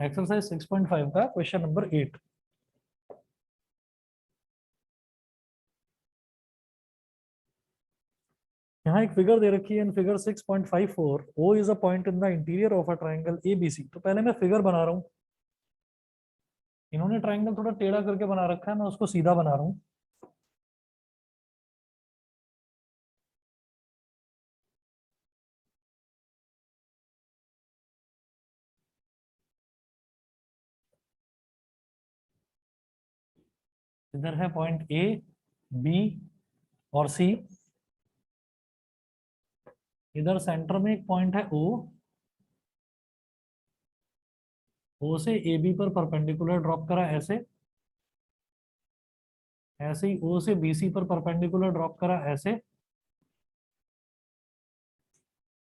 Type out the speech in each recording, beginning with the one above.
Exercise 6.5 का question number 8। यहाँ एक फिगर दे रखी है in figure 6.54 O is a point in the interior of a triangle ABC। तो पहले मैं फिगर बना रहा हूँ। इन्होंने ट्राइंगल थोड़ा टेढ़ा करके बना रखा है, मैं उसको सीधा बना रहा हूँ। इधर है पॉइंट A, B और C। इधर सेंटर में एक पॉइंट है O। O से AB पर परपेंडिकुलर ड्रॉप करा ऐसे। ऐसे ही O से BC पर परपेंडिकुलर ड्रॉप करा ऐसे।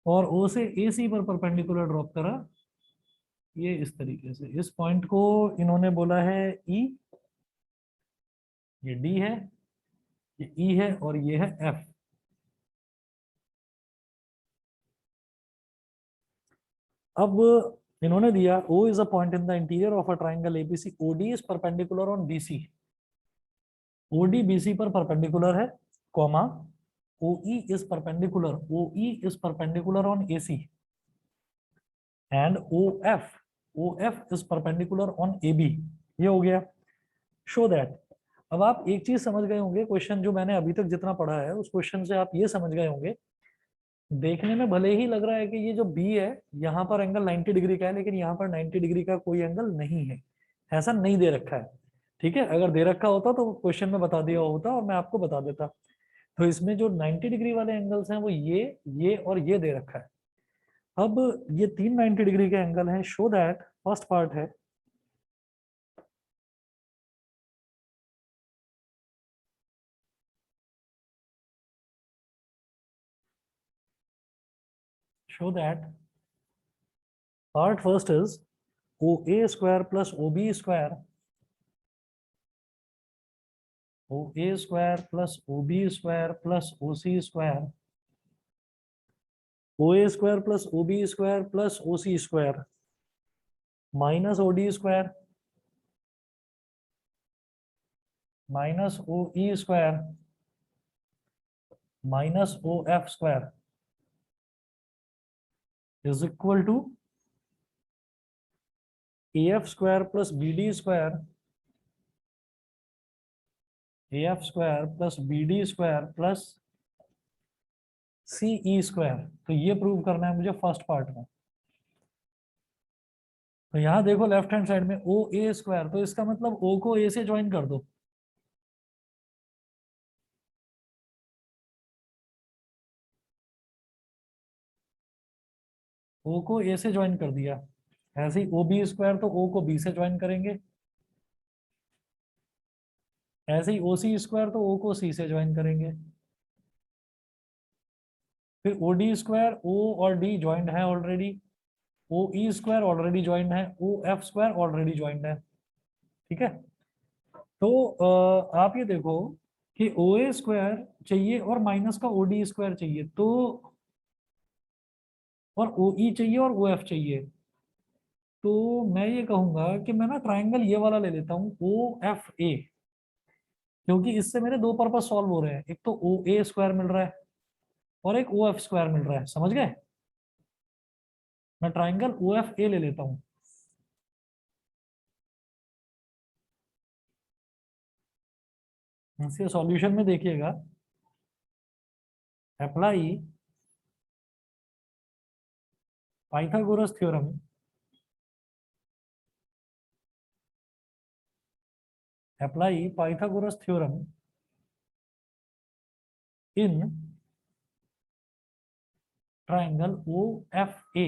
और O से AC पर परपेंडिकुलर ड्रॉप करा ये इस तरीके से। इस पॉइंट को इन्होंने बोला है E, ये D है, ये E है और ये है F। अब इन्होंने दिया O is a point in the interior of a triangle ABC. OD is perpendicular on BC. OD BC पर परपेंडिकुलर है, comma OE is perpendicular. OE is perpendicular on AC and OF is perpendicular on AB. ये हो गया। Show that. अब आप एक चीज समझ गए होंगे, क्वेश्चन जो मैंने अभी तक जितना पढ़ा है उस क्वेश्चन से आप ये समझ गए होंगे, देखने में भले ही लग रहा है कि ये जो बी है यहाँ पर एंगल 90 डिग्री का है, लेकिन यहाँ पर 90 डिग्री का कोई एंगल नहीं है। ऐसा नहीं दे रखा है। ठीक है, अगर दे रखा होता तो क्वेश्चन में बता दिया होता और मैं आपको बता देता। तो इसमें जो 90 डिग्री वाले एंगल्स हैं वो ये और ये दे रखा है। अब ये तीन 90 डिग्री के एंगल हैं। शो दैट, फर्स्ट पार्ट है show that part first is OA square plus OB square, OA square plus OB square plus OC square, OA square plus OB square plus OC square minus OD square minus OE square minus OF square is equal to AF square plus BD square, AF square plus BD square plus CE square। तो ये prove करना है मुझे first part में। तो यहाँ देखो left hand side में OA स्क्वायर, तो इसका मतलब O को A से ज्वाइन कर दो। O को A से ज्वाइन कर दिया। ऐसे ही OB स्क्वायर तो O को B से ज्वाइन करेंगे। ऐसे ही OC स्क्वायर तो O को C से ज्वाइन करेंगे। फिर OD स्क्वायर O और D ज्वाइंट है already. OE square already joint है। OF स्क्वायर ऑलरेडी ज्वाइंट है। ठीक है। तो आप ये देखो कि OA स्क्वायर चाहिए और माइनस का OD स्क्वायर चाहिए, तो और OE चाहिए और OF चाहिए। तो मैं ये कहूंगा कि मैं ना ट्राइंगल ये वाला ले लेता हूँ OFA, क्योंकि इससे मेरे दो पर्पस सॉल्व हो रहे हैं। एक तो OA स्क्वायर मिल रहा है और एक OF स्क्वायर मिल रहा है। समझ गए? मैं ट्राइंगल OFA ले लेता हूँ। इसके सॉल्यूशन में देखिएगा, apply Pythagoras theorem, apply Pythagoras theorem in triangle OFA।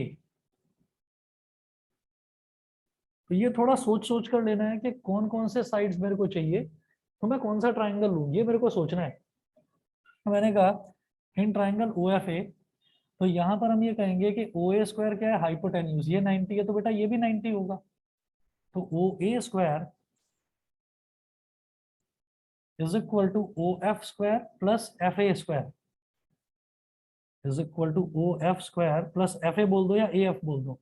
तो ये थोड़ा सोच सोच कर लेना है कि कौन कौन से साइड्स मेरे को चाहिए, तो मैं कौन सा ट्राइंगल लूँ, ये मेरे को सोचना है। तो मैंने कहा इन ट्राइंगल OFA, तो यहाँ पर हम ये कहेंगे कि OA स्क्वायर क्या है, हाइपोटेन्यूज, ये 90 है, तो बेटा ये भी 90 होगा। तो OA square is equal to OF square plus FA square is equal to OF square plus FA बोल दो या AF बोल दो।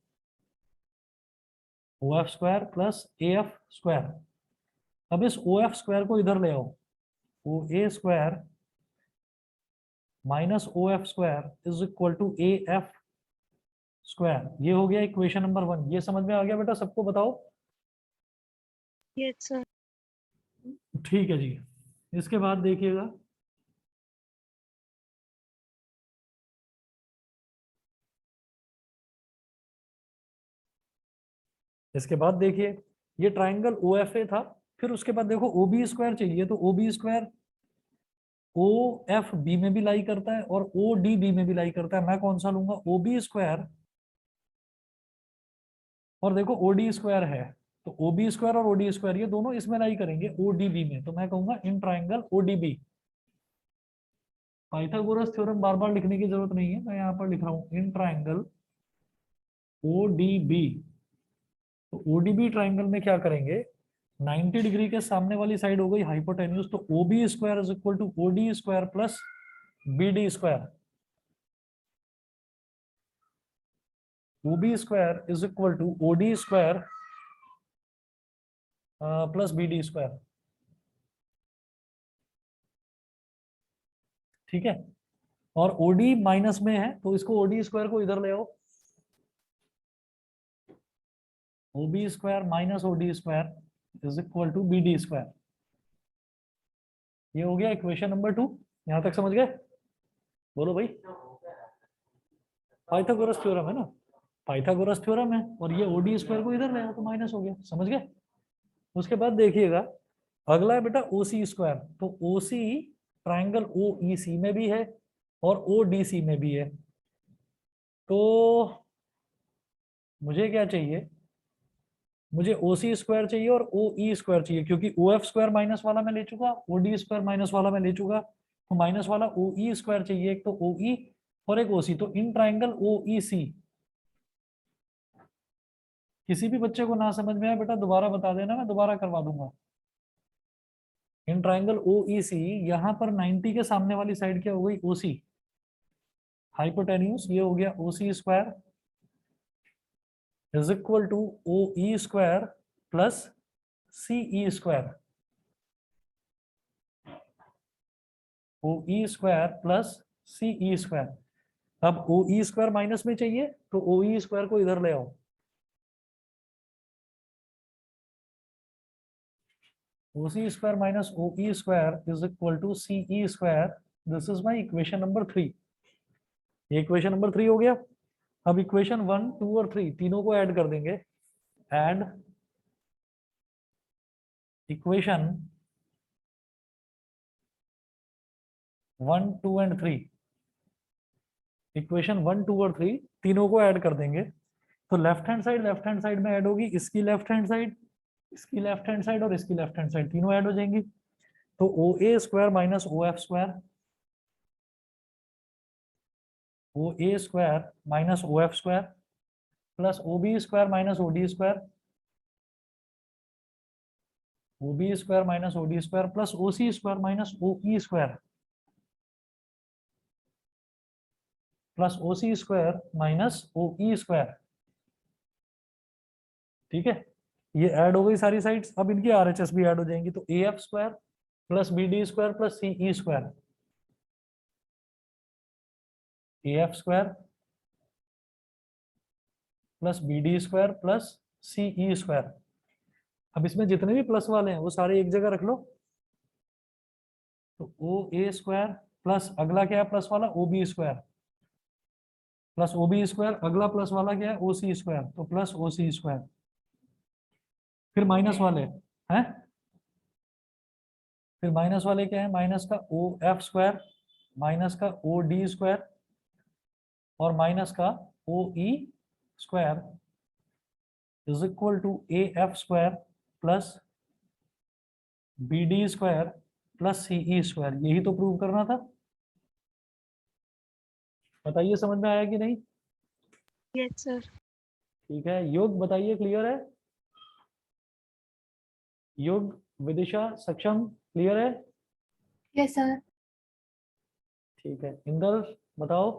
OF square plus AF square. अब इस OF स्क्वायर को इधर ले आओ, OA square minus OF square is equal to AF square. ये हो गया इक्वेशन नंबर 1। ये समझ में आ गया बेटा सबको? बताओ। Yes sir. ठीक है जी। इसके बाद देखिएगा, इसके बाद देखिए ये ट्राइंगल OFA था, फिर उसके बाद देखो OB स्क्वायर चाहिए, तो OB स्क्वायर OFB में भी लाई करता है और ODB में भी लाई करता है। मैं कौन सा लूंगा? OB स्क्वायर, और देखो OD स्क्वायर है, तो OB स्क्वायर और OD स्क्वायर ये दोनों इसमें लाई करेंगे ODB में, तो मैं कहूंगा in triangle ODB। Pythagoras theorem बार बार लिखने की जरूरत नहीं है, मैं यहाँ पर लिख रहा हूँ इन ट्राइंगल ODB। तो ODB ट्राइंगल में क्या करेंगे, 90 डिग्री के सामने वाली साइड हो गई हाइपोटेन्यूज, तो OB square is equal to OD square plus BD square. OB square is equal to OD square plus BD square. ठीक है, और OD माइनस में है तो इसको OD स्क्वायर को इधर ले आओ, OB square minus OD square is equal to BD square. ये हो गया इक्वेशन नंबर 2। यहां तक समझ गए? बोलो भाई। पाइथागोरस थ्योरम है ना, पाइथागोरस थ्योरम है, और ये OD स्क्वायर को इधर ले आओ तो माइनस हो गया। समझ गए? उसके बाद देखिएगा अगला है बेटा OC स्क्वायर। तो OC ट्राइंगल OEC में भी है और ODC में भी है। तो मुझे क्या चाहिए, मुझे OC स्क्वायर चाहिए और OE स्क्वायर चाहिए, क्योंकि OF स्क्वायर माइनस वाला मैं ले चुका, OD स्क्वायर माइनस वाला मैं ले चुका, तो माइनस वाला OE स्क्वायर चाहिए, एक तो OE और एक OC। तो इन ट्राइंगल OEC, किसी भी बच्चे को ना समझ में आए बेटा दोबारा बता देना, मैं दोबारा करवा दूंगा। इन ट्राइंगल OEC, यहाँ पर 90 के सामने वाली साइड क्या हो गई? OC हाइपोटेन्यूज, ये हो गया OC square is equal to OE square plus CE square. OE square plus CE square. अब OE स्क्वायर माइनस में चाहिए तो OE स्क्वायर को इधर ले आओ, OC square minus OE square is equal to CE square. This is my equation number 3। ये equation number 3 हो गया। अब इक्वेशन 1, 2 और 3 तीनों को ऐड कर देंगे। Add equation 1, 2 and 3। इक्वेशन 1, 2 और 3 तीनों को ऐड कर देंगे, तो लेफ्ट हैंड साइड में ऐड होगी इसकी लेफ्ट हैंड साइड, इसकी लेफ्ट हैंड साइड और इसकी लेफ्ट हैंड साइड, तीनों ऐड हो जाएंगी। तो OA square minus OF square, OA square minus OF square plus OB square minus OD square, OB square minus OD square plus OC square minus OE square plus OC square minus OE square. ठीक है, ये add हो गई सारी sides. अब इनकी RHS भी add हो जाएंगी, तो AF square plus BD square plus CE square, AF square plus BD square plus CE square. अब इसमें जितने भी प्लस वाले हैं वो सारे एक जगह रख लो, तो OA स्क्वायर प्लस अगला क्या है प्लस वाला, OB square plus OB square, अगला प्लस वाला क्या है OC स्क्वायर, तो प्लस OC स्क्वायर। फिर माइनस वाले हैं, फिर माइनस वाले क्या है, माइनस का OF स्क्वायर माइनस का OD स्क्वायर और माइनस का OE square is equal to AF square plus BD square plus CE square. यही तो प्रूव करना था। बताइए समझ में आया कि नहीं? Yes sir. ठीक है, योग बताइए क्लियर है? योग, विदिशा, सक्षम, क्लियर है? Yes sir. ठीक है, इंदर बताओ।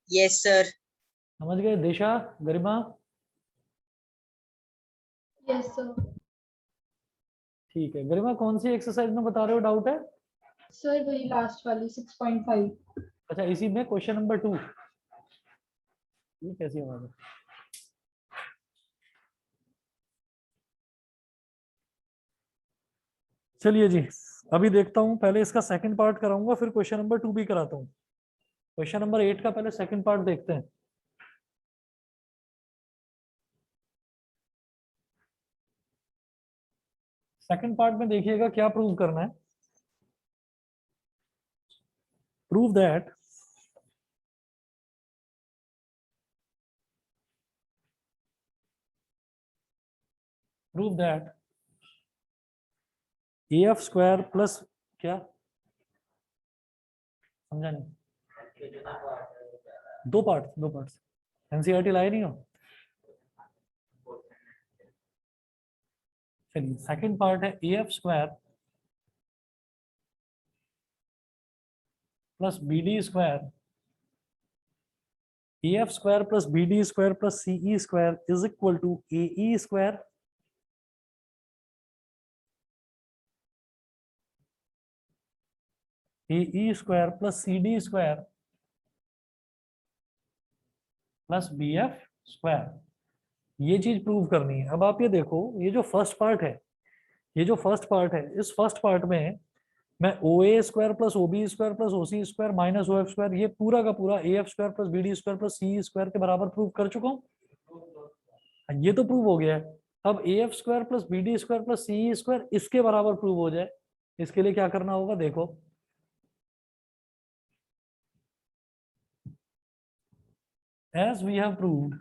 Yes sir. समझ गए? दिशा, गरिमा, यस सर। ठीक है गरिमा, कौन सी एक्सरसाइज में बता रहे हो डाउट है? सर वही लास्ट वाली 6.5। अच्छा, इसी में क्वेश्चन नंबर 2। ये कैसी आवाज है? चलिए जी, अभी देखता हूं, पहले इसका सेकंड पार्ट कराऊंगा, फिर क्वेश्चन नंबर 2 भी कराता हूं। क्वेश्चन नंबर 8 का पहले सेकंड पार्ट देखते हैं। सेकंड पार्ट में देखिएगा क्या प्रूव करना है। Prove that AF square plus क्या, समझा नहीं? दो पार्ट्स एनसीईआरटी लाए नहीं हो? चलिए, सेकंड पार्ट है AF square plus BD square, AF square plus BD square plus CE square is equal to AE square AE square plus CD square plus BF square. ये चीज प्रूव करनी है। अब आप ये देखो, ये जो फर्स्ट पार्ट है, इस फर्स्ट पार्ट में मैं OA square plus OB square plus OC square minus OF square, ये पूरा का पूरा AF square plus BD square plus CE square के बराबर प्रूव कर चुका हूँ। ये तो प्रूव हो गया है। अब AF square plus BD square plus CE square इसके बराबर प्रूव हो जाए, इसके लिए क्या करना होगा देखो। As we have proved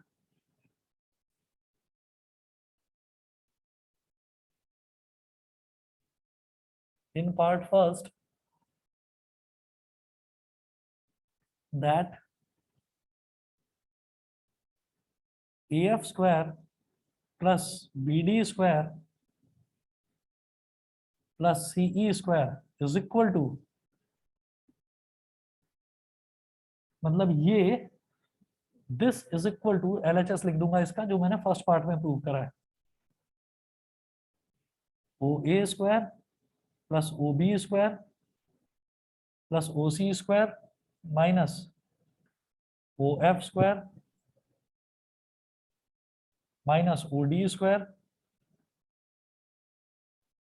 in part first that AF square plus BD square plus CE square is equal to, मतलब ये this is equal to LHS लिख दूंगा इसका, जो मैंने फर्स्ट पार्ट में प्रूव करा है। OA square plus OB square plus OC square minus OF square minus OD square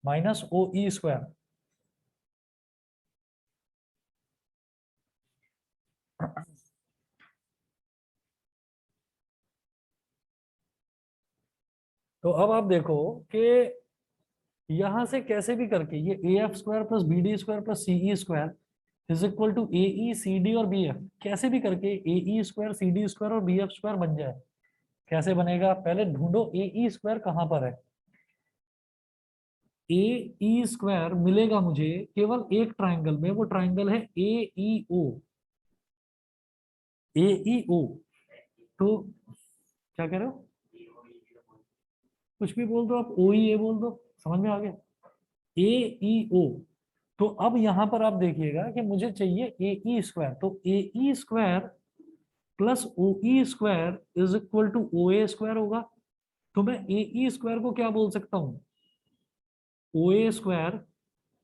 minus OE square. तो अब आप देखो कि यहां से कैसे भी करके ये AF square plus BD square plus CE square is equal to AE CD और BF, कैसे भी करके AE स्क्वायर CD स्क्वायर और BF स्क्वायर बन जाए। कैसे बनेगा, पहले ढूंढो AE स्क्वायर कहां पर है। AE स्क्वायर मिलेगा मुझे केवल एक ट्राइंगल में, वो ट्राइंगल है AEO। AEO तो क्या कह रहे हो, कुछ भी बोल दो आप, OEA बोल दो, समझ में आ गया। AEO। तो अब यहां पर आप देखिएगा कि मुझे चाहिए AE स्क्वायर, तो AE square plus OE square is equal to OA square होगा। तो मैं AE स्क्वायर को क्या बोल सकता हूं, OA square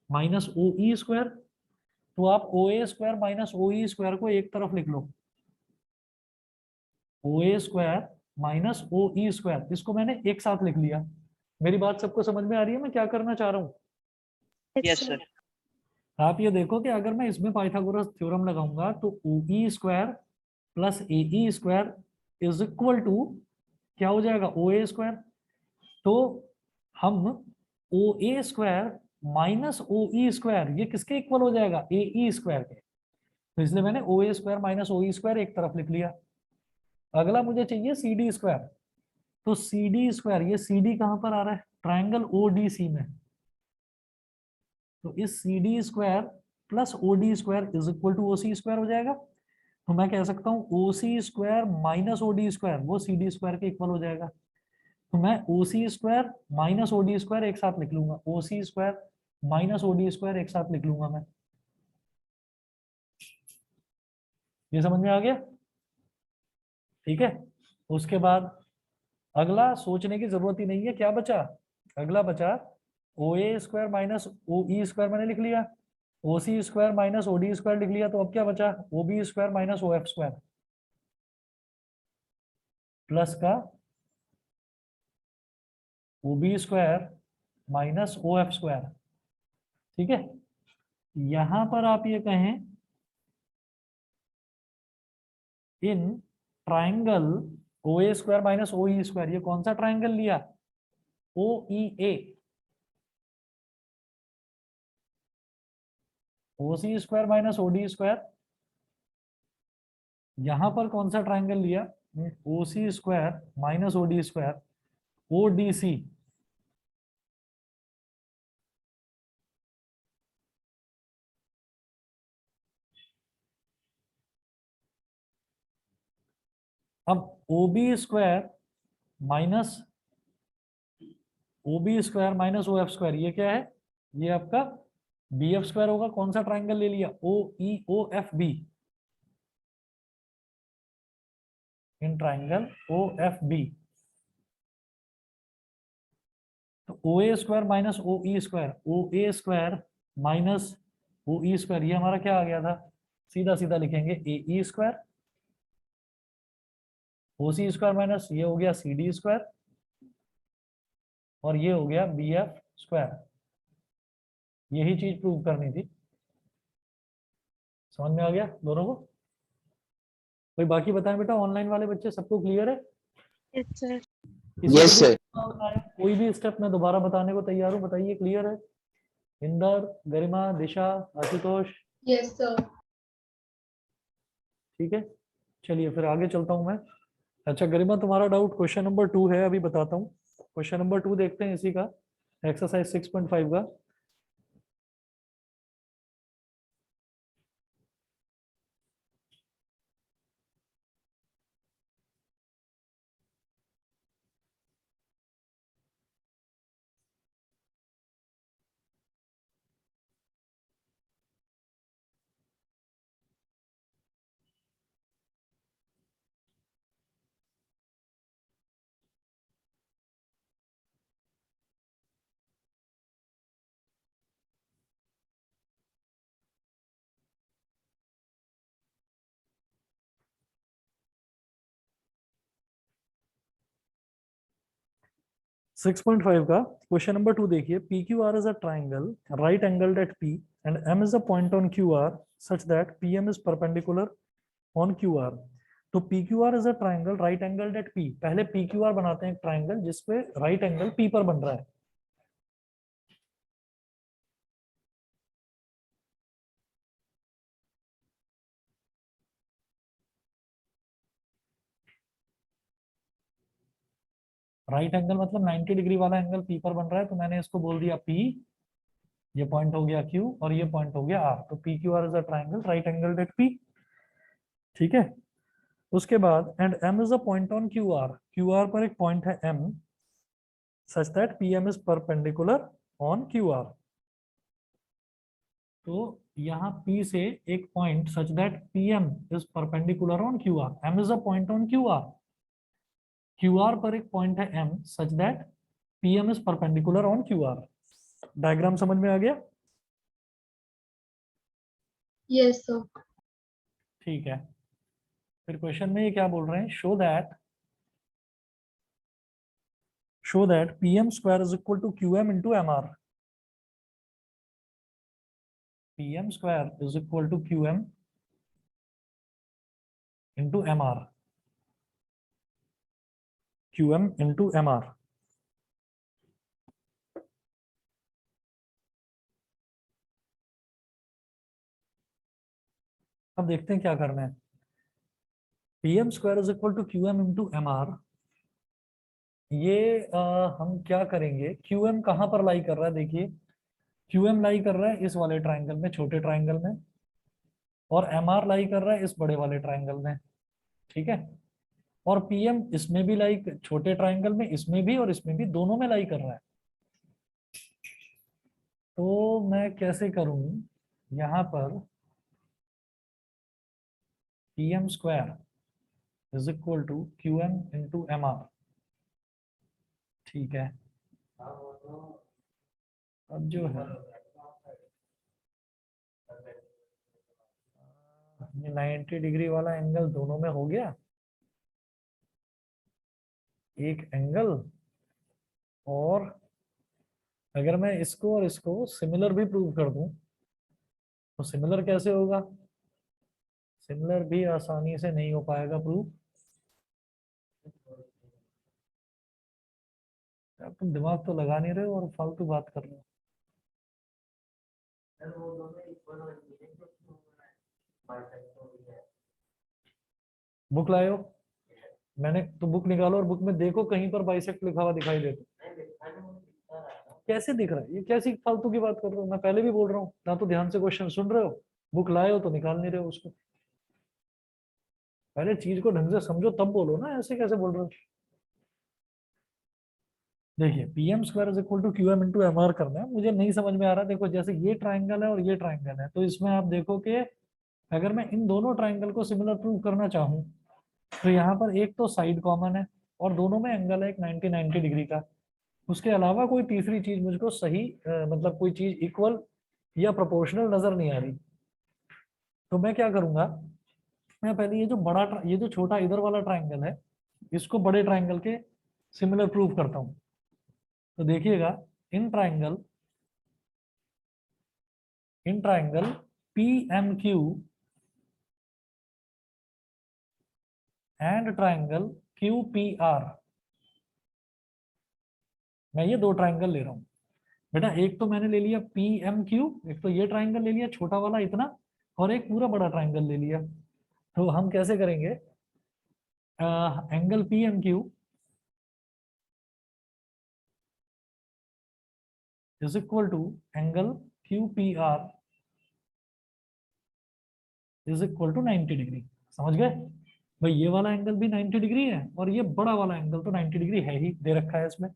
minus OE square. तो आप OA square minus OE square को एक तरफ लिख लो, OA square minus OE square, इसको मैंने एक साथ लिख लिया। मेरी बात सबको समझ में आ रही है मैं क्या करना चाह रहा हूं? Yes, sir. आप ये देखो कि अगर मैं इसमें पाइथागोरस थ्योरम लगाऊंगा तो OE square plus AE square is equal to क्या हो जाएगा, OA स्क्वायर। तो हम OA square minus OE square ये किसके इक्वल हो जाएगा, AE स्क्वायर के। तो इसलिए मैंने OA square minus OE square एक तरफ लिख लिया। अगला मुझे चाहिए CD स्क्वायर, तो CD स्क्वायर, ये CD कहां पर आ रहा है, ट्राइंगल ODC में। तो इस CD square plus OD square is equal to OC square हो जाएगा। तो मैं कह सकता हूँ OC square minus OD square वो CD स्क्वायर के इक्वल हो जाएगा। तो मैं OC square minus OD square एक साथ लिख लूंगा, OC square minus OD square एक साथ लिख लूंगा मैं। ये समझ में आ गया? ठीक है। उसके बाद अगला सोचने की जरूरत ही नहीं है, क्या बचा, अगला बचा O A square minus O E square मैंने लिख लिया, O C square minus O D square लिख लिया, तो अब क्या बचा, O B square minus O F square plus का O B square minus O F square. ठीक है, यहां पर आप ये कहें in triangle O A square minus O E square, ये कौन सा ट्राइंगल लिया, O E A, O C square minus O D square, यहां पर कौन सा ट्राइंगल लिया, O C square minus O D square, O D C. अब O B square minus O B square minus O F square, ये क्या है, ये आपका बी एफ स्क्वायर होगा, कौन सा ट्राइंगल ले लिया, O E O F B, in triangle O F B. तो O A square minus O E square, O A square minus O E square, ये हमारा क्या आ गया था, सीधा सीधा लिखेंगे A E square, O C square minus ये हो गया सी डी स्क्वायर, और ये हो गया बी एफ स्क्वायर। यही चीज प्रूव करनी थी, समझ में आ गया दोनों को। कोई बाकी बताएं बेटा, ऑनलाइन वाले बच्चे सबको क्लियर है, Yes, sir. किसी Yes, को भी sir. बताएं, कोई भी स्टेप मैं दोबारा बताने को तैयार हूँ, बताइए क्लियर है, इंदर, गरिमा, दिशा, आशुतोष, Yes, sir. ठीक है। चलिए फिर आगे चलता हूँ मैं। अच्छा गरिमा, तुम्हारा डाउट क्वेश्चन नंबर 2 है, अभी बताता हूँ। क्वेश्चन नंबर 2 देखते हैं इसी का, एक्सरसाइज 6.5 का। सिक्स पॉइंट फाइव का क्वेश्चन नंबर 2 देखिए, P Q R is a triangle right angled at P and M is a point on Q R such that P M is perpendicular on Q R. तो P Q R is a triangle right angled at P, पहले P Q R बनाते हैं एक triangle जिसपे right angle P पर बन रहा है। राइट एंगल मतलब 90 डिग्री वाला एंगल पी पर बन रहा है, तो मैंने इसको बोल दिया पी, ये पॉइंट हो गया क्यू और ये पॉइंट हो गया आर। तो P Q R is a triangle right angle at P, ठीक है। उसके बाद and M is a point on Q R, Q R पर एक पॉइंट है M such that P M is perpendicular on Q R. तो यहाँ P से एक point such that PM is perpendicular on QR, M is a point on QR, QR पर एक point है M such that PM is perpendicular on QR। Diagram समझ में आ गया, Yes, sir. ठीक है। फिर क्वेश्चन में ये क्या बोल रहे हैं, show that PM square is equal to QM into MR, PM square is equal to QM into MR, QM into MR। अब देखते हैं क्या करना है। PM square is equal to QM into MR, ये हम क्या करेंगे, QM कहाँ पर लाई कर रहा है, देखिए QM लाई कर रहा है इस वाले ट्राइंगल में, छोटे ट्राइंगल में, और MR लाई कर रहा है इस बड़े वाले ट्राइंगल में, ठीक है। और PM इसमें भी लाई, छोटे ट्राइंगल में इसमें भी और इसमें भी, दोनों में लाई कर रहा है। तो मैं कैसे करूं, यहाँ पर PM square is equal to QM into MR, ठीक है, अब जो है ये 90 डिग्री वाला एंगल दोनों में हो गया, एक एंगल। और अगर मैं इसको और इसको सिमिलर भी प्रूव कर दूं तो सिमिलर कैसे होगा? सिमिलर भी आसानी से नहीं हो पाएगा प्रूव। यार तुम दिमाग तो लगा नहीं रहे हो और फालतू बात कर रहे हो। बुक लाए हो? मैंने तो बुक निकालो और बुक में देखो कहीं पर बाइसेक्ट लिखा हुआ दिखाई दे तो। कैसे दिख रहा है? ये कैसी फालतू की बात कर रहे हो? मैं पहले भी बोल रहा हूँ, ना तो ध्यान से क्वेश्चन सुन रहे हो, बुक लाए हो तो निकाल नहीं रहे हो उसको। पहले चीज को ढंग से समझो तब बोलो ना, ऐसे कैसे बोल रहे हो? देखिए PM square is equal to QM into M R करना है, मुझे नहीं समझ में आ रहा। देखो जैसे ये ट्राइंगल है और ये ट्राइंगल है, तो इसमें आप देखो कि अगर मैं इन दोनों ट्राइंगल को सिमिलर प्रूव करना चाहूँ तो यहाँ पर एक तो साइड कॉमन है और दोनों में एंगल है एक 90 डिग्री का। उसके अलावा कोई तीसरी चीज मुझको सही मतलब कोई चीज इक्वल या प्रोपोर्शनल नजर नहीं आ रही। तो मैं क्या करूंगा, मैं पहले ये जो छोटा इधर वाला ट्राइंगल है इसको बड़े ट्राइंगल के सिमिलर प्रूव करता हूँ। तो देखिएगा in triangle P M Q and triangle Q P R, मैं ये दो ट्राइंगल ले रहा हूँ बेटा। एक तो मैंने ले लिया पी एम क्यू, एक तो ये ट्राइंगल ले लिया छोटा वाला इतना, और एक पूरा बड़ा ट्राइंगल ले लिया। तो हम कैसे करेंगे, angle P M Q is equal to angle Q P R is equal to 90 degree. समझ गए भाई? ये वाला एंगल भी 90 डिग्री है और ये बड़ा वाला एंगल तो 90 डिग्री है ही, दे रखा है इसमें।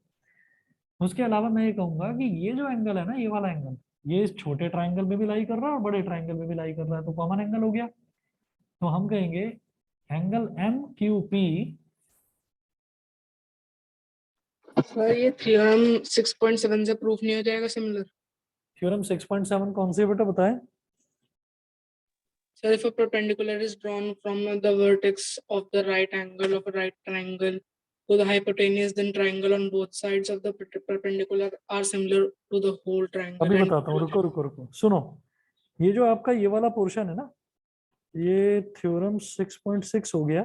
उसके अलावा मैं ये कहूंगा कि ये जो एंगल है ना, ये वाला एंगल, ये इस छोटे ट्राइंगल में भी लाई कर रहा है और बड़े ट्राइंगल में भी लाई कर रहा है, तो कॉमन एंगल हो गया। तो हम कहेंगे angle M Q P. Sir ये थ्योरम 6.7 से प्रूफ नहीं हो जाएगा सिमिलर? थ्योरम 6.7 कौन सी है बेटा, बताएं? Sir, if a perpendicular is drawn from the vertex of the right angle of a right triangle to the hypotenuse, then triangle on both sides of the perpendicular are similar to the whole triangle. अभी And बताता हूँ, रुको रुको रुको, सुनो। ये जो आपका ये वाला पोर्शन है ना, ये थ्योरम 6.6 हो गया।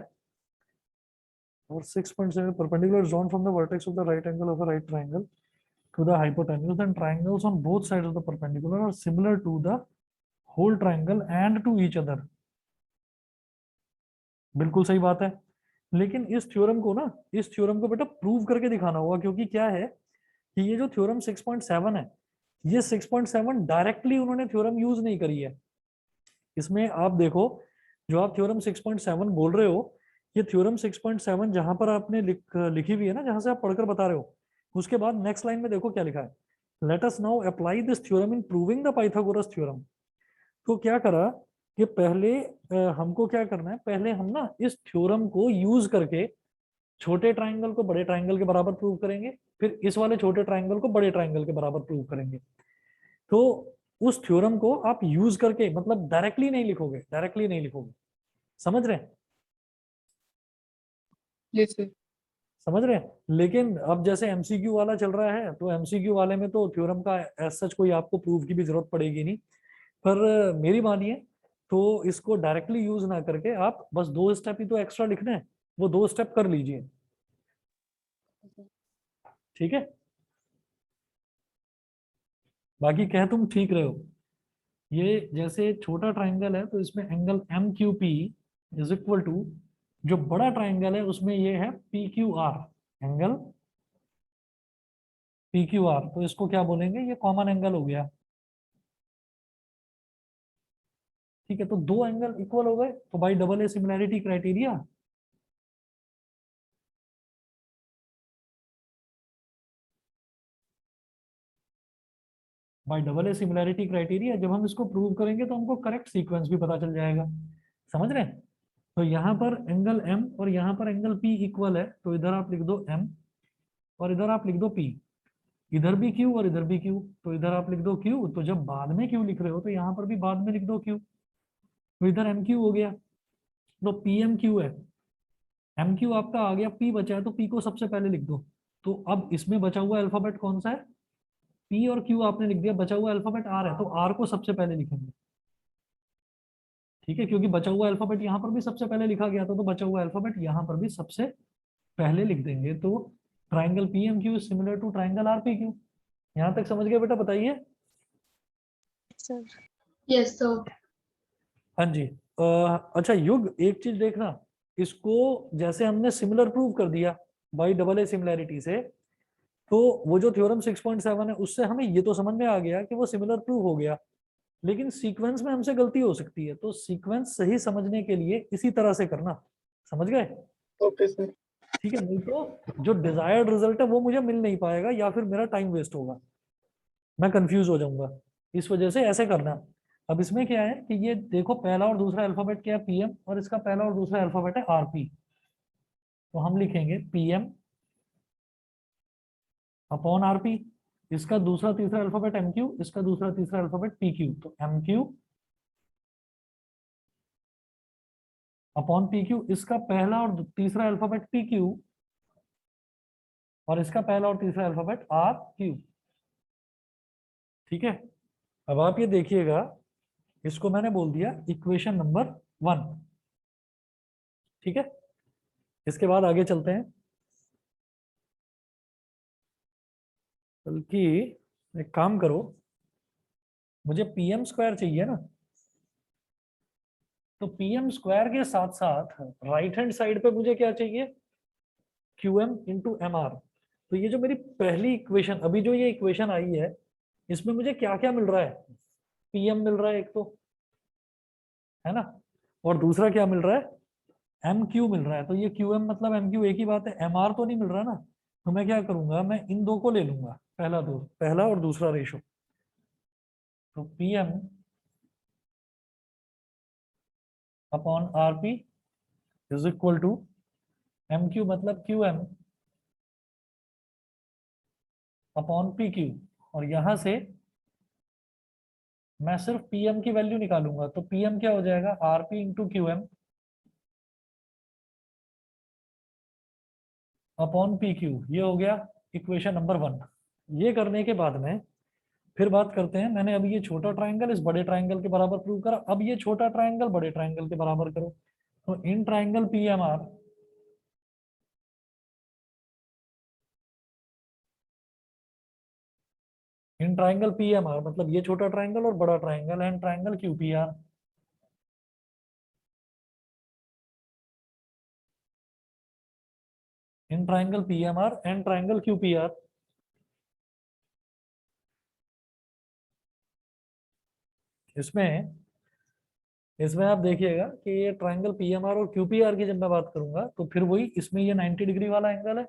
और 6.7 perpendicular is drawn from the vertex of the right angle of a right triangle to the hypotenuse, and triangles on both sides of the perpendicular are similar to the whole triangle and to each other। बिल्कुल सही बात है। लेकिन इस theorem को ना, इस theorem को बेटा प्रूव करके दिखाना होगा, क्योंकि क्या है कि ये जो थ्योरम 6.7 है, ये 6.7 डायरेक्टली उन्होंने थ्योरम यूज नहीं करी है। इसमें आप देखो, जो आप थ्योरम 6.7 बोल रहे हो, ये थ्योरम 6.7 जहां पर आपने लिखी हुई है ना, जहां से आप पढ़कर बता रहे हो, उसके बाद नेक्स्ट लाइन में देखो क्या लिखा है, let us now apply this theorem in proving the Pythagoras theorem. तो क्या करा कि पहले हमको क्या करना है, पहले हम ना इस थ्योरम को यूज करके छोटे ट्राइंगल को बड़े ट्राइंगल के बराबर प्रूव करेंगे, फिर इस वाले छोटे ट्राइंगल को बड़े ट्राइंगल के बराबर प्रूव करेंगे। तो उस थ्योरम को आप यूज करके, मतलब डायरेक्टली नहीं लिखोगे, डायरेक्टली नहीं लिखोगे, समझ रहे हैं? yes, sir. समझ रहे हैं? लेकिन अब जैसे एमसीक्यू वाला चल रहा है, तो एमसीक्यू वाले में तो थ्योरम का एज सच कोई आपको प्रूफ की भी जरूरत पड़ेगी नहीं। पर मेरी मानिए तो इसको डायरेक्टली यूज ना करके आप बस 2 स्टेप ही तो एक्स्ट्रा लिखने हैं, वो 2 स्टेप कर लीजिए, ठीक है? बाकी कह तुम ठीक रहे हो। ये जैसे छोटा ट्राइंगल है तो इसमें angle M Q P is equal to, जो बड़ा ट्राइंगल है उसमें ये है P Q R, angle P Q R. तो इसको क्या बोलेंगे, ये कॉमन एंगल हो गया, ठीक है? तो दो एंगल इक्वल हो गए, तो by double A similarity criteria जब हम इसको प्रूव करेंगे तो हमको करेक्ट सीक्वेंस भी पता चल जाएगा। समझ रहे हैं? तो यहाँ पर एंगल एम और यहाँ पर एंगल पी इक्वल है, तो इधर आप लिख दो एम और इधर आप लिख दो P, इधर भी Q और इधर भी Q, तो इधर आप लिख दो Q, तो जब बाद में Q लिख रहे हो तो यहाँ पर भी बाद में लिख दो Q, तो इधर MQ हो गया, तो PMQ है, MQ आपका आ गया, P बचा है तो P को सबसे पहले लिख दो। तो अब इसमें बचा हुआ अल्फाबेट कौन सा है, P और Q आपने लिख दिया, बचा हुआ अल्फाबेट R है, तो R को सबसे पहले लिखेंगे, ठीक है, क्योंकि बचा हुआ अल्फाबेट यहाँ पर भी सबसे पहले लिखा गया था, तो बचा हुआ अल्फाबेट यहाँ पर भी सबसे पहले लिख देंगे। तो triangle PMQ is similar to triangle RPQ। यहाँ तक समझ गए बेटा, बताइए। सर। Yes, sir. हाँ जी। अच्छा युग, एक चीज देखना, इसको जैसे हमने सिमिलर प्रूव कर दिया बाई डबल ए सिमिलैरिटी से, तो वो जो थ्योरम 6.7 है उससे हमें ये तो समझ में आ गया कि वो सिमिलर प्रूव हो गया, लेकिन सीक्वेंस में हमसे गलती हो सकती है, तो सीक्वेंस सही समझने के लिए इसी तरह से करना, समझ गए? Okay, sir. ठीक है, नहीं तो जो डिजायर्ड रिजल्ट है वो मुझे मिल नहीं पाएगा, या फिर मेरा टाइम वेस्ट होगा, मैं कंफ्यूज हो जाऊंगा, इस वजह से ऐसे करना। अब इसमें क्या है कि ये देखो, पहला और दूसरा अल्फाबेट क्या है, PM, और इसका पहला और दूसरा अल्फाबेट है RP, तो हम लिखेंगे PM अपॉन RP, इसका दूसरा तीसरा अल्फाबेट MQ, इसका दूसरा तीसरा अल्फाबेट PQ, तो MQ अपॉन PQ, इसका पहला और तीसरा अल्फाबेट PQ, और इसका पहला और तीसरा अल्फाबेट RQ, ठीक है। अब आप ये देखिएगा, इसको मैंने बोल दिया इक्वेशन नंबर 1, ठीक है। इसके बाद आगे चलते हैं, बल्कि एक काम करो, मुझे PM स्क्वायर चाहिए ना, तो PM स्क्वायर के साथ साथ राइट हैंड साइड पे मुझे क्या चाहिए, QM इंटू MR। तो ये जो मेरी पहली इक्वेशन, अभी जो ये इक्वेशन आई है, इसमें मुझे क्या क्या मिल रहा है, PM मिल रहा है एक तो, है ना, और दूसरा क्या मिल रहा है, MQ मिल रहा है। तो ये QM मतलब MQ एक ही बात है, MR तो नहीं मिल रहा ना, तो मैं क्या करूंगा, मैं इन दो को ले लूंगा, पहला और दूसरा रेशो, तो PM upon RP is equal to MQ मतलब QM अपॉन PQ, और यहां से मैं सिर्फ PM की वैल्यू निकालूंगा, तो PM क्या हो जाएगा, RP into QM upon PQ, ये हो गया इक्वेशन नंबर 1। ये करने के बाद में फिर बात करते हैं, मैंने अभी ये छोटा ट्राइंगल इस बड़े ट्राइंगल के बराबर प्रूव करा, अब ये छोटा ट्राइंगल बड़े ट्राइंगल के बराबर करो, तो in triangle PMR in triangle PMR मतलब ये छोटा ट्राइंगल और बड़ा triangle and triangle QPR, in triangle PMR and triangle QPR। इसमें इसमें आप देखिएगा कि ये ट्राइंगल PMR और QPR की जब मैं बात करूंगा, तो फिर वही इसमें ये 90 डिग्री वाला एंगल है,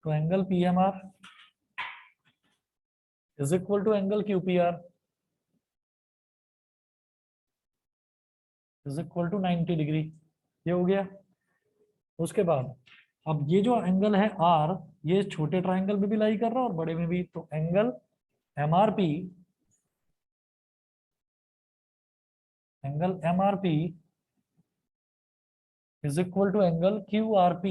तो angle PMR is equal to angle QPR is equal to 90 degree, ये हो गया। उसके बाद अब ये जो एंगल है R, ये छोटे ट्राइंगल में भी लाई कर रहा है और बड़े में भी, तो angle MRP is equal to angle QRP,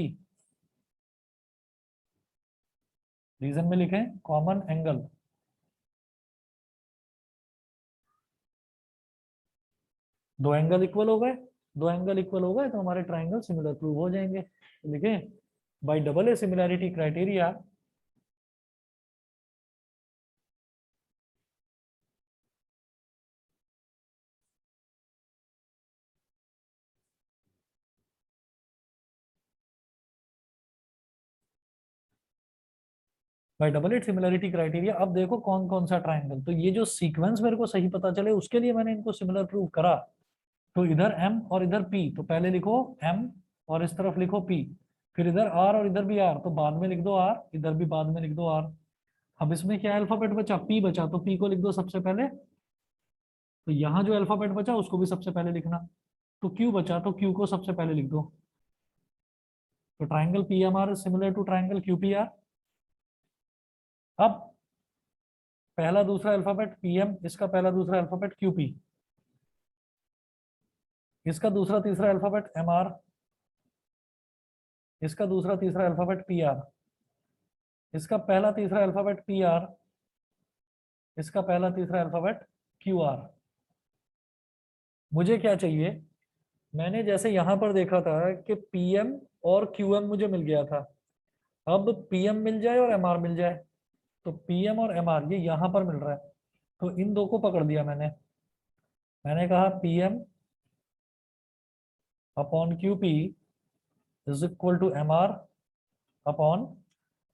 reason में लिखें कॉमन एंगल, दो एंगल इक्वल हो गए, दो एंगल इक्वल हो गए तो हमारे ट्राइंगल सिमिलर प्रूव हो जाएंगे। तो लिखें by double A similarity criteria, by double at similarity criteria. अब देखो कौन कौन सा ट्राइंगल, तो ये जो सीक्वेंस मेरे को सही पता चले उसके लिए मैंने इनको सिमिलर प्रूव करा, तो इधर M और इधर P, तो पहले लिखो M और इस तरफ लिखो P, फिर इधर R और इधर भी R, तो बाद में लिख दो R, इधर भी बाद में लिख दो R। अब इसमें क्या अल्फाबेट बचा, P बचा, तो P को लिख दो सबसे पहले, तो यहाँ जो अल्फाबेट बचा उसको भी सबसे पहले लिखना, तो Q बचा तो Q को सबसे पहले लिख दो, तो triangle PMR is similar to triangle QPR। अब पहला दूसरा अल्फाबेट PM, इसका पहला दूसरा अल्फाबेट QP, इसका दूसरा तीसरा अल्फाबेट MR, इसका दूसरा तीसरा अल्फाबेट PR, इसका पहला तीसरा अल्फाबेट PR, इसका पहला तीसरा अल्फाबेट QR। मुझे क्या चाहिए, मैंने जैसे यहां पर देखा था कि PM और QM मुझे मिल गया था, अब PM मिल जाए और MR मिल जाए, तो PM और MR ये यहां पर मिल रहा है, तो इन दो को पकड़ दिया मैंने कहा PM upon QP is equal to MR upon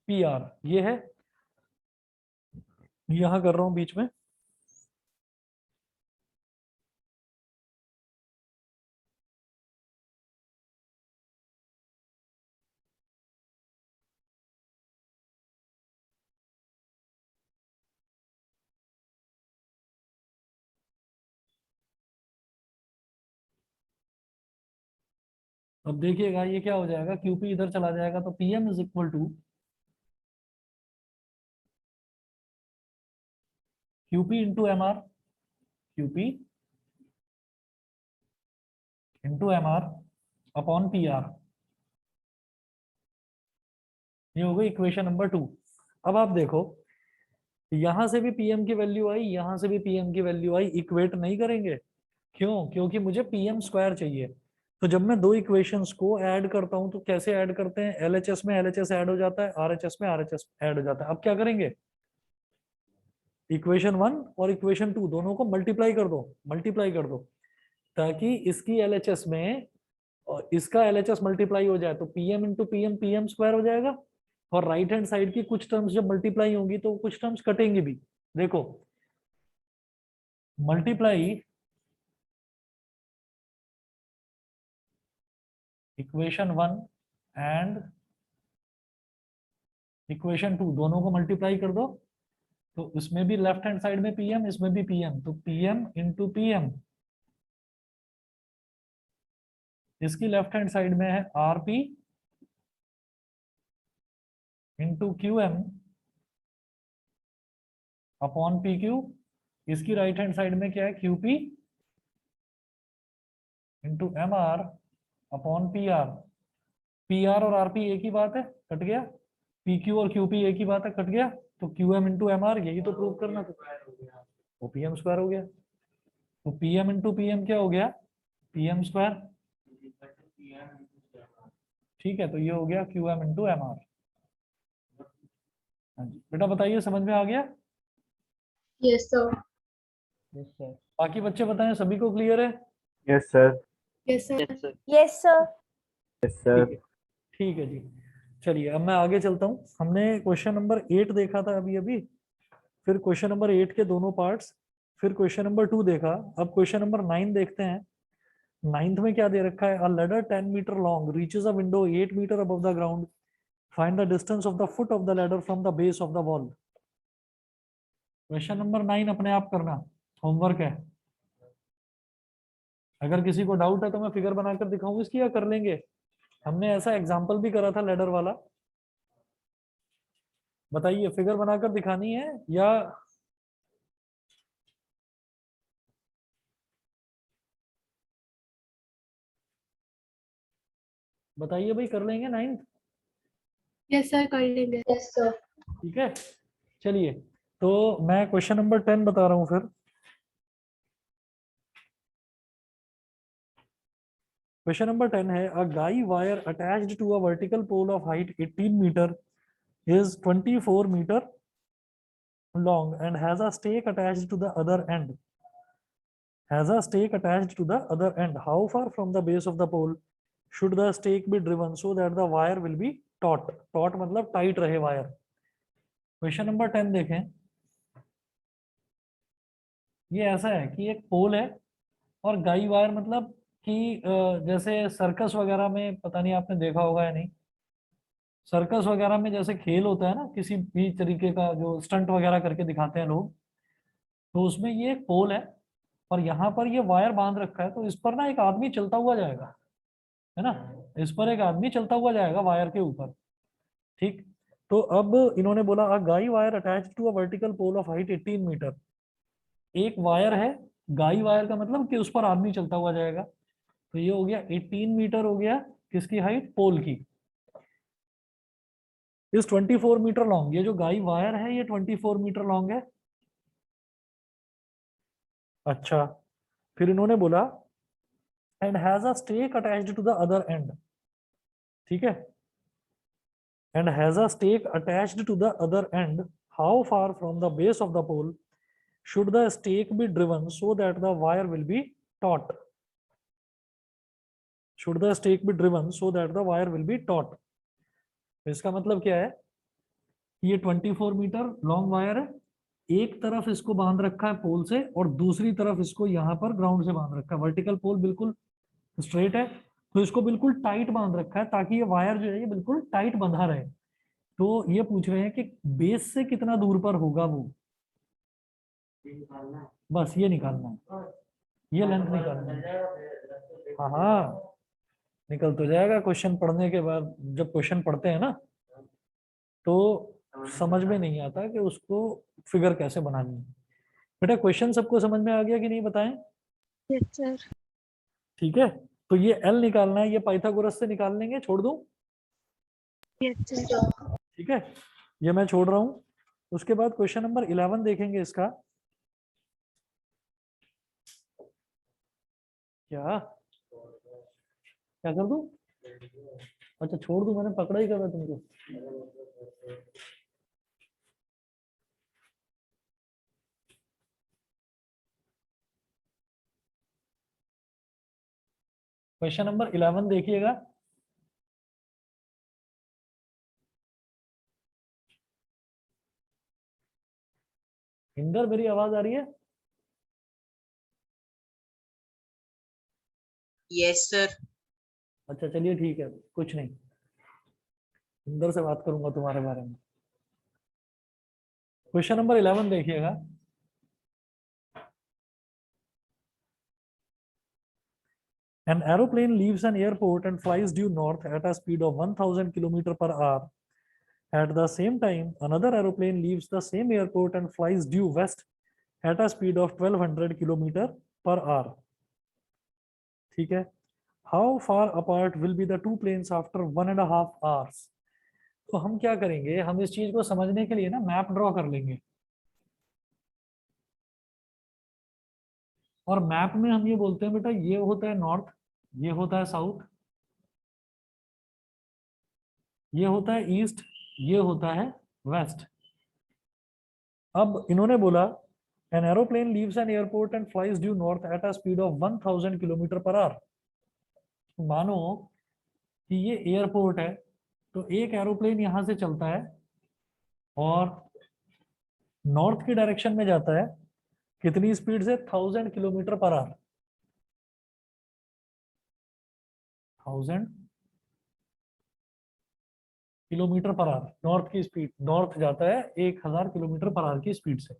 PR। ये है, यहां कर रहा हूं बीच में, अब देखिएगा ये क्या हो जाएगा, QP इधर चला जाएगा तो PM is equal to QP into MR, QP into MR upon PR। ये हो गई इक्वेशन नंबर 2। अब आप देखो, यहां से भी PM की वैल्यू आई, यहां से भी PM की वैल्यू आई, इक्वेट नहीं करेंगे, क्यों? क्योंकि मुझे PM स्क्वायर चाहिए। तो जब मैं दो इक्वेशंस को ऐड करता हूं तो कैसे ऐड करते हैं, LHS में LHS ऐड हो जाता है, RHS में RHS ऐड हो जाता है। अब क्या करेंगे, इक्वेशन 1 और इक्वेशन 2 दोनों को मल्टीप्लाई कर दो, ताकि इसकी LHS में और इसका LHS मल्टीप्लाई हो जाए, तो PM into PM PM square हो जाएगा, और राइट हैंड साइड की कुछ टर्म्स जब मल्टीप्लाई होंगी तो कुछ टर्म्स कटेंगी भी। देखो, मल्टीप्लाई इक्वेशन 1 एंड इक्वेशन 2 दोनों को मल्टीप्लाई कर दो, तो इसमें भी लेफ्ट हैंड साइड में PM, इसमें भी PM, तो PM इंटू PM, इसकी लेफ्ट हैंड साइड में है RP into QM upon PQ, इसकी राइट हैंड साइड में क्या है, QP into MR upon PR। PR और RP एक ही बात है, कट गया, PQ और QP एक ही बात है, कट गया, तो QM इंटू MR यही तो प्रूव करना था, वो PM स्क्वायर हो गया। तो PM इंटू PM क्या हो गया, PM स्क्वायर, ठीक है, तो ये हो गया QM इंटू MR। हाँ जी बेटा बताइए, समझ में आ गया? Yes, sir. बाकी बच्चे बताएं, सभी को क्लियर है? Yes sir. Yes, sir. Yes, sir. Yes sir. ठीक है जी, चलिए अब मैं आगे चलता हूँ। हमने क्वेश्चन नंबर 8 देखा था अभी अभी, फिर क्वेश्चन नंबर 8 के दोनों पार्ट्स, फिर क्वेश्चन नंबर 2 देखा, अब क्वेश्चन नंबर 9 देखते हैं। 9th में क्या दे रखा है, a ladder 10 metre long reaches a window 8 metre above the ground, find the distance of the foot of the ladder from the base of the wall. Question number 9 अपने आप करना, होमवर्क है। अगर किसी को डाउट है तो मैं फिगर बनाकर दिखाऊं इसकी, या कर लेंगे? हमने ऐसा एग्जाम्पल भी करा था लैडर वाला, बताइए फिगर बनाकर दिखानी है या बताइए भाई, कर लेंगे 9th? Yes, sir. कर लेंगे. Yes, sir. ठीक है, चलिए तो मैं क्वेश्चन नंबर 10 बता रहा हूं फिर। क्वेश्चन नंबर 10 है, a guy wire attached to a vertical pole of height 18 metre is 24 meter long and has a stake attached to the other end. How far from the base of the pole should the stake be driven so that the wire will be taut? Taut मतलब tight रहे wire. Question number 10 देखें, ये ऐसा है कि एक पोल है और गाई वायर, मतलब कि जैसे सर्कस वगैरह में, पता नहीं आपने देखा होगा या नहीं, सर्कस वगैरह में जैसे खेल होता है ना, किसी भी तरीके का जो स्टंट वगैरह करके दिखाते हैं लोग, तो उसमें ये एक पोल है और यहाँ पर ये वायर बांध रखा है, तो इस पर ना एक आदमी चलता हुआ जाएगा, है ना। इस पर एक आदमी चलता हुआ जाएगा वायर के ऊपर, ठीक। तो अब इन्होंने बोला a guy wire attached to a vertical pole of height 18 metre. एक वायर है, गाई वायर का मतलब कि उस पर आदमी चलता हुआ जाएगा, तो ये हो गया 18 मीटर हो गया किसकी हाइट, पोल की। इस 24 मीटर लॉन्ग, ये जो गाई वायर है ये 24 मीटर लॉन्ग है। अच्छा, फिर इन्होंने बोला and has a stake attached to the other end, ठीक है, and has a stake attached to the other end, how far from the base of the pole should the stake be driven so that the wire will be taut? Should the stake be driven so that the wire will be taut? इसका मतलब क्या है, ये 24 metre long wire है, एक तरफ इसको बांध रखा है पोल से और दूसरी तरफ इसको यहाँ पर ग्राउंड से बांध रखा है। वर्टिकल पोल बिल्कुल स्ट्रेट है, तो इसको बिल्कुल टाइट बांध रखा है ताकि ये वायर जो है ये बिल्कुल टाइट बंधा रहे। तो ये पूछ रहे हैं कि बेस से कितना दूर पर होगा वो, बस ये निकालना है, ये लेंथ निकालना है। हाँ हाँ, निकल तो जाएगा क्वेश्चन पढ़ने के बाद। जब क्वेश्चन पढ़ते हैं ना तो समझ में नहीं आता कि उसको फिगर कैसे बनानी है। बेटा क्वेश्चन सबको समझ में आ गया कि नहीं, बताएं? Yes, sir. ठीक है, तो ये एल निकालना है, ये पाइथागोरस से निकाल लेंगे, छोड़ दूं? Yes, sir. ठीक है, ये मैं छोड़ रहा हूं। उसके बाद क्वेश्चन नंबर 11 देखेंगे इसका। क्या क्या कर दूं? अच्छा छोड़ दूं, मैंने पकड़ा ही कर तुमको। क्वेश्चन नंबर 11 देखिएगा। इंदर मेरी आवाज आ रही है? Yes sir. अच्छा चलिए ठीक है, कुछ नहीं, इंदर से बात करूंगा तुम्हारे बारे में। क्वेश्चन नंबर 11 देखिएगा। An aeroplane leaves an airport and flies due north at a speed of 1000 km per hour. At the same time, another aeroplane leaves the same airport and flies due west at a speed of 1200 km per hour. ठीक है, how far apart will be the two planes after 1.5 hours? तो हम क्या करेंगे, हम इस चीज को समझने के लिए ना मैप ड्रॉ कर लेंगे, और मैप में हम ये बोलते हैं बेटा ये होता है नॉर्थ, ये होता है साउथ, ये होता है ईस्ट, ये होता है वेस्ट। अब इन्होंने बोला an aeroplane leaves an airport and flies due north at a speed of 1000 km per hour. मानो कि ये एयरपोर्ट है, तो एक एरोप्लेन यहां से चलता है और नॉर्थ की डायरेक्शन में जाता है, कितनी स्पीड से, 1000 kilometre per hour. 1000 kilometre per hour north की स्पीड, नॉर्थ जाता है 1000 किलोमीटर पर आवर की स्पीड से।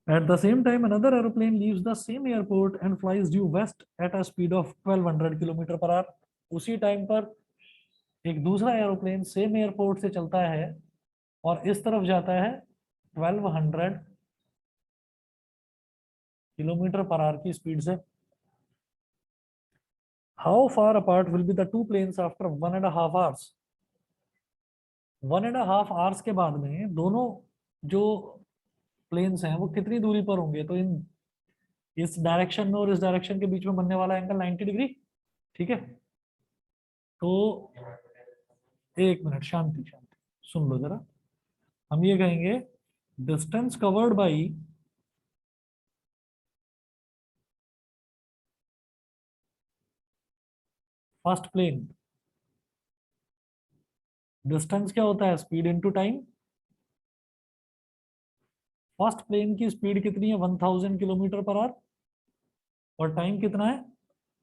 At the same time, another aeroplane leaves the same airport and flies due west at a speed of 1200 km per hour. उसी time पर एक दूसरा aeroplane same airport से चलता है और इस तरफ जाता है 1200 किलोमीटर पर आवर की स्पीड से। How far apart will be the two planes after 1.5 hours? 1.5 hours के बाद में दोनों जो प्लेन्स हैं वो कितनी दूरी पर होंगे? तो इन इस डायरेक्शन में और इस डायरेक्शन के बीच में बनने वाला एंगल 90 डिग्री, ठीक है। तो एक मिनट, शांति शांति, सुन लो जरा। हम ये कहेंगे distance covered by first plane. Distance क्या होता है, speed into time. First plane की स्पीड कितनी है, 1000 किलोमीटर पर आवर, और टाइम कितना है,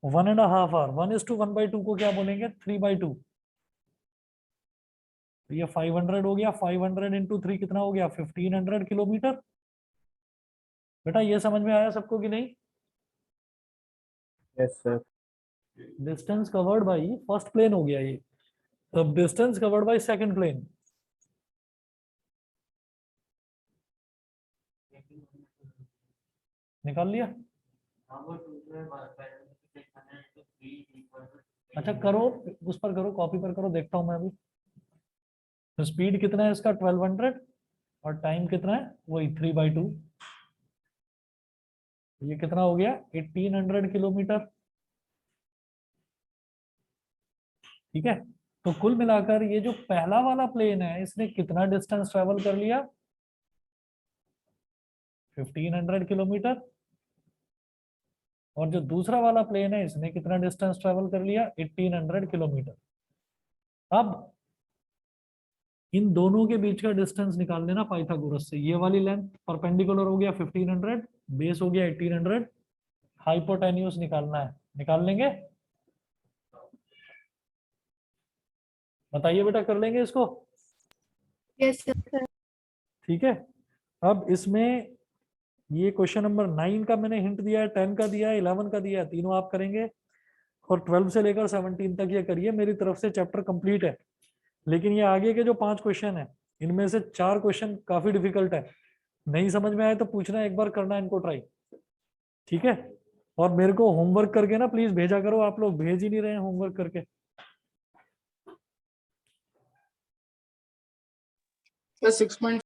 1.5 आवर। 1:1/2 को क्या बोलेंगे, 3/2। तो ये 500 हो गया, 500 इंटू 3 कितना हो गया, 1500 किलोमीटर। बेटा ये समझ में आया सबको कि नहीं? Yes sir. Distance covered by first plane हो गया ये, अब distance covered by second plane, निकाल लिया। अच्छा करो, उस पर करो, कॉपी पर करो, देखता हूं मैं अभी। तो स्पीड कितना है इसका 1200 और टाइम कितना है वही 3/2, ये कितना हो गया 1800 किलोमीटर। ठीक है, तो कुल मिलाकर ये जो पहला वाला प्लेन है इसने कितना डिस्टेंस ट्रेवल कर लिया 1500 किलोमीटर, और जो दूसरा वाला प्लेन है इसने कितना डिस्टेंस ट्रेवल कर लिया 1800 किलोमीटर। अब इन दोनों के बीच का डिस्टेंस निकाल लेना पाइथागोरस से। ये वाली लेंथ परपेंडिकुलर हो गया 1500, बेस हो गया 1800, हाइपोटेन्यूज निकालना है, निकाल लेंगे? बताइए बेटा, कर लेंगे इसको? Yes, sir. ठीक है, अब इसमें ये क्वेश्चन नंबर 9 का मैंने हिंट दिया है, 10 का दिया है, 11 का दिया है, तीनों आप करेंगे, और 12 से लेकर 17 तक ये करिए। मेरी तरफ से चैप्टर कंप्लीट है, लेकिन ये आगे के जो 5 क्वेश्चन है इनमें से 4 क्वेश्चन काफी डिफिकल्ट है, नहीं समझ में आए तो पूछना, एक बार करना इनको ट्राई। ठीक है, और मेरे को होमवर्क करके ना प्लीज भेजा करो, आप लोग भेज ही नहीं रहे हैं होमवर्क करके। सर 6.5